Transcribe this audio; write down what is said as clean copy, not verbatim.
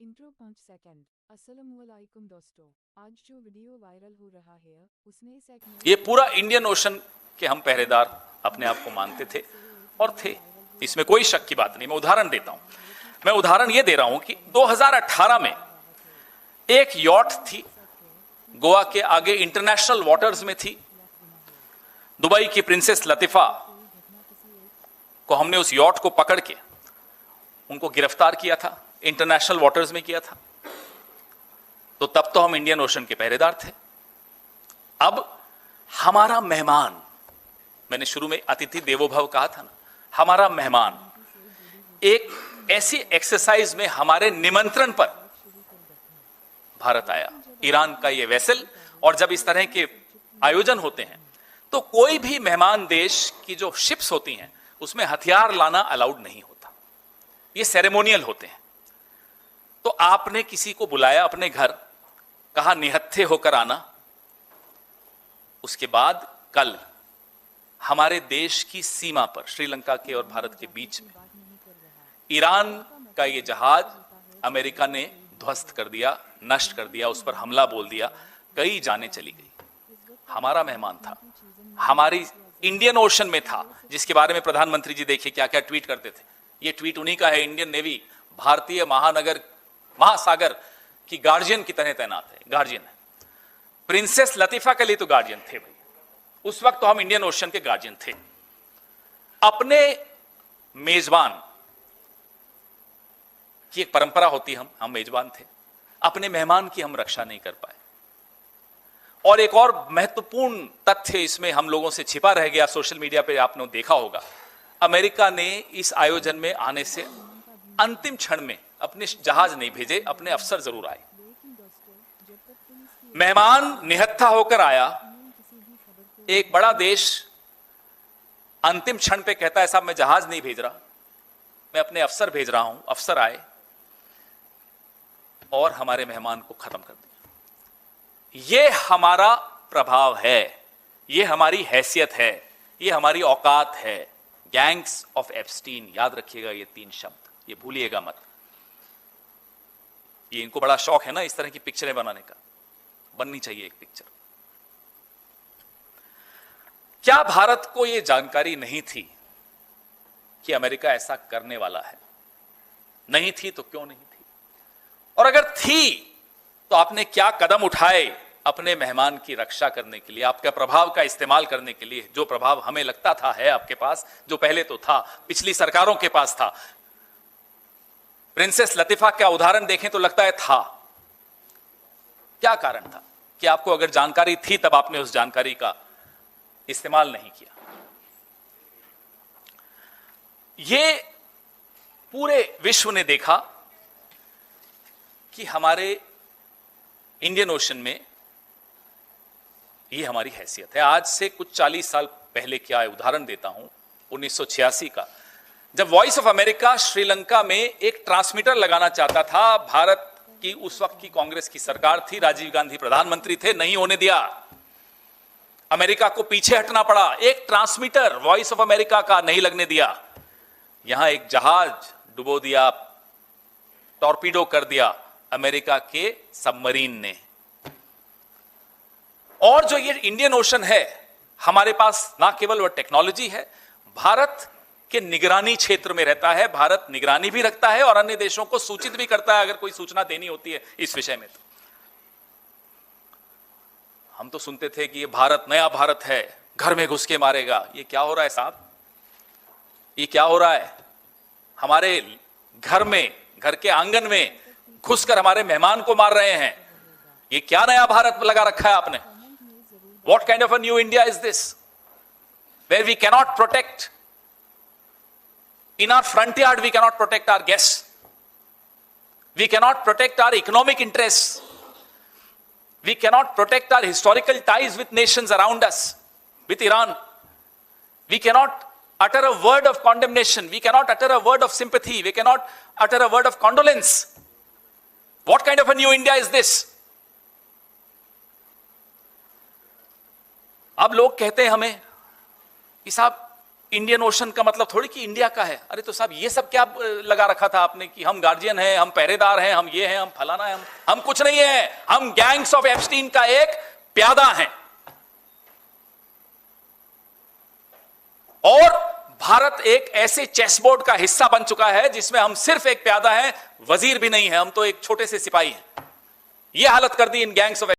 Intro 5 second. अस्सलामुअलैकुम दोस्तों, आज जो वीडियो वायरल हो रहा है उसमें एक ये पूरा इंडियन ओशन के हम पहरेदार अपने आप को मानते थे और थे, इसमें कोई शक की बात नहीं। मैं उदाहरण देता हूं। मैं उदाहरण ये दे रहा हूं कि 2018 में एक यॉट थी, गोवा के आगे इंटरनेशनल वाटर्स में थी। दुबई की प्रिंसेस लतीफा को हमने उस यॉट को पकड़ के उनको गिरफ्तार किया था, इंटरनेशनल वाटर्स में किया था। तो तब तो हम इंडियन ओशन के पहरेदार थे। अब हमारा मेहमान, मैंने शुरू में अतिथि देवो भव कहा था ना, हमारा मेहमान एक ऐसी एक्सरसाइज में हमारे निमंत्रण पर भारत आया, ईरान का ये वेसल। और जब इस तरह के आयोजन होते हैं तो कोई भी मेहमान देश की जो शिप्स होती हैं उसमें हथियार लाना अलाउड नहीं होता, ये सेरेमोनियल होते हैं। तो आपने किसी को बुलाया अपने घर, कहा निहत्थे होकर आना। उसके बाद कल हमारे देश की सीमा पर, श्रीलंका के और भारत के बीच में, ईरान का यह जहाज अमेरिका ने ध्वस्त कर दिया, नष्ट कर दिया, उस पर हमला बोल दिया, कई जानें चली गई। हमारा मेहमान था, हमारी इंडियन ओशन में था, जिसके बारे में प्रधानमंत्री जी देखिए क्या क्या ट्वीट करते थे। यह ट्वीट उन्हीं का है। इंडियन नेवी भारतीय महासागर की गार्जियन की तरह तैनात है, गार्जियन है। प्रिंसेस लतीफा के लिए तो गार्जियन थे भाई, उस वक्त तो हम इंडियन ओशन के गार्जियन थे। अपने मेजबान की एक परंपरा होती, हम मेजबान थे, अपने मेहमान की हम रक्षा नहीं कर पाए। और एक और महत्वपूर्ण तथ्य इसमें हम लोगों से छिपा रह गया, सोशल मीडिया पे आपने देखा होगा, अमेरिका ने इस आयोजन में आने से अंतिम क्षण में अपने जहाज नहीं भेजे, अपने अफसर जरूर आए। मेहमान निहत्था होकर आया, एक बड़ा देश अंतिम क्षण पे कहता है साहब मैं जहाज नहीं भेज रहा, मैं अपने अफसर भेज रहा हूं। अफसर आए और हमारे मेहमान को खत्म कर दिया। यह हमारा प्रभाव है, यह हमारी हैसियत है, यह हमारी औकात है। गैंग्स ऑफ एप्स्टीन, याद रखिएगा ये 3 शब्द, ये भूलिएगा मत। ये इनको बड़ा शौक है ना इस तरह की पिक्चरें बनाने का, बननी चाहिए एक पिक्चर। क्या भारत को यह जानकारी नहीं थी कि अमेरिका ऐसा करने वाला है? नहीं थी तो क्यों नहीं थी? और अगर थी तो आपने क्या कदम उठाए अपने मेहमान की रक्षा करने के लिए, आपके प्रभाव का इस्तेमाल करने के लिए? जो प्रभाव हमें लगता था है आपके पास, जो पहले तो था, पिछली सरकारों के पास था। प्रिंसेस लतीफा का उदाहरण देखें तो लगता है था। क्या कारण था कि आपको अगर जानकारी थी तब आपने उस जानकारी का इस्तेमाल नहीं किया? ये पूरे विश्व ने देखा कि हमारे इंडियन ओशन में ये हमारी हैसियत है। आज से कुछ 40 साल पहले क्या है, उदाहरण देता हूं, 1986 का, जब वॉइस ऑफ अमेरिका श्रीलंका में एक ट्रांसमीटर लगाना चाहता था। भारत की उस वक्त की कांग्रेस की सरकार थी, राजीव गांधी प्रधानमंत्री थे, नहीं होने दिया। अमेरिका को पीछे हटना पड़ा। एक ट्रांसमीटर वॉइस ऑफ अमेरिका का नहीं लगने दिया। यहां एक जहाज डुबो दिया, टॉर्पीडो कर दिया अमेरिका के सबमरीन ने। और जो ये इंडियन ओशन है, हमारे पास ना केवल वह टेक्नोलॉजी है, भारत के निगरानी क्षेत्र में रहता है। भारत निगरानी भी रखता है और अन्य देशों को सूचित भी करता है अगर कोई सूचना देनी होती है इस विषय में। तो हम तो सुनते थे कि ये भारत नया भारत है, घर में घुस के मारेगा। ये क्या हो रहा है साहब? ये क्या हो रहा है? हमारे घर में, घर के आंगन में घुसकर हमारे मेहमान को मार रहे हैं। ये क्या नया भारत लगा रखा है आपने? What kind of a new India is this? Where we cannot protect, in our front yard we cannot protect our guests. We cannot protect our economic interests. We cannot protect our historical ties with nations around us, with Iran. We cannot utter a word of condemnation. We cannot utter a word of sympathy. We cannot utter a word of condolence. What kind of a new India is this? अब लोग कहते हैं हमें कि साहब Indian ocean का मतलब थोड़ी कि इंडिया का है। अरे तो साहब ये सब क्या लगा रखा था आपने कि हम गार्जियन हैं, हम पहरेदार हैं, हम ये हैं, हम फलाना हैं। हम कुछ नहीं है, हम गैंग्स ऑफ एप्स्टीन का एक प्यादा हैं। और भारत एक ऐसे चेसबोर्ड का हिस्सा बन चुका है जिसमें हम सिर्फ एक प्यादा हैं, वजीर भी नहीं है, हम तो एक छोटे से सिपाही हैं। यह हालत कर दी इन गैंग्स ऑफ